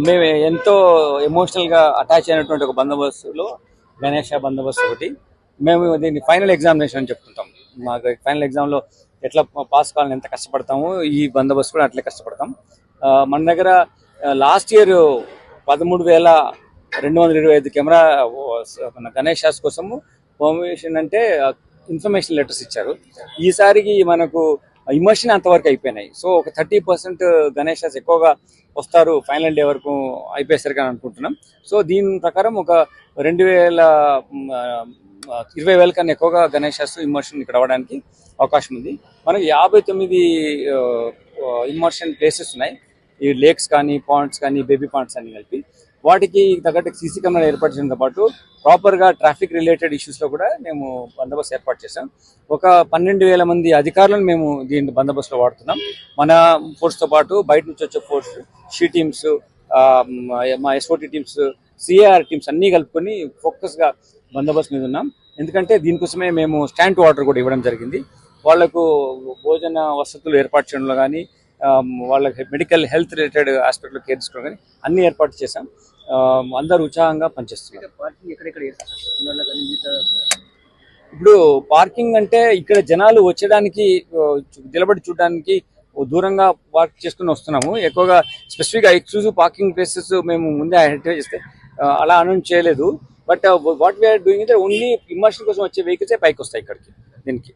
మేము ఎంతో ఎమోషనల్గా అటాచ్ అయినటువంటి ఒక బందోబస్తులో గణేష బందోబస్తు ఒకటి. మేము దీన్ని ఫైనల్ ఎగ్జామినేషన్ అని చెప్తుంటాం. మాకు ఫైనల్ ఎగ్జామ్లో ఎట్లా పాస్ కావాలని ఎంత కష్టపడతామో ఈ బందోబస్తు కూడా అట్లే కష్టపడతాం. మన దగ్గర లాస్ట్ ఇయర్ 13,225 కెమెరా మన గణేష్ షాస్ కోసము పర్మిషన్ అంటే ఇన్ఫర్మేషన్ లెటర్స్ ఇచ్చారు. ఈసారికి మనకు ఇమర్షన్ అంతవరకు అయిపోయినాయి. సో ఒక 30% గణేష్ షాస్ ఎక్కువగా వస్తారు ఫైనల్ డే వరకు అయిపోయేసరికి అని అనుకుంటున్నాం. సో దీని ప్రకారం ఒక 20,000 కన్నా ఎక్కువగా గణేష్ షాస్ ఇమర్షన్ ఇక్కడ అవ్వడానికి అవకాశం ఉంది. మనకి 59 ఇమర్షన్ ప్లేసెస్ ఉన్నాయి. ఈ లేక్స్ కానీ, పాండ్స్ కానీ, బేబీ పాండ్స్ అని కలిపి వాటికి తగ్గట్టు సీసీ కెమెరా ఏర్పాటు చేయడంతో పాటు ప్రాపర్గా ట్రాఫిక్ రిలేటెడ్ ఇష్యూస్లో కూడా మేము బందోబస్తు ఏర్పాటు చేసాం. ఒక 12,000 మంది అధికారులను మేము దీని బందోబస్తులో వాడుతున్నాం. మన ఫోర్స్తో పాటు బయట నుంచి వచ్చే ఫోర్స్, షీ టీమ్స్, మా ఎస్ఓటీ టీమ్స్, సిఏఆర్ టీమ్స్ అన్నీ కలుపుకొని ఫోకస్గా బందోబస్తు మీద ఉన్నాం. ఎందుకంటే దీనికోసమే మేము స్టాండ్ వాటర్ కూడా ఇవ్వడం జరిగింది. వాళ్లకు భోజన వసతులు ఏర్పాటు చేయడంలో కానీ, వాళ్ళకి మెడికల్ హెల్త్ రిలేటెడ్ ఆస్పెక్ట్లో కేర్ తీసుకోవడం కానీ అన్ని ఏర్పాటు చేశాం. అందరూ ఉత్సాహంగా పనిచేస్తున్నారు. ఇప్పుడు పార్కింగ్ అంటే ఇక్కడ జనాలు వచ్చేదానికి, నిలబడి చూడడానికి దూరంగా పార్క్ చేసుకుని వస్తున్నాము. ఎక్కువగా స్పెసిఫిక్గా ఎక్స్క్లూజివ్ పార్కింగ్ ప్లేసెస్ మేము ముందే ఐడెంటిఫై చేస్తే అలా అనౌన్స్ చేయలేదు. But what we are doing is only immersion కోసం వచ్చే వెహికల్సే పైకి వస్తాయి ఇక్కడికి దీనికి.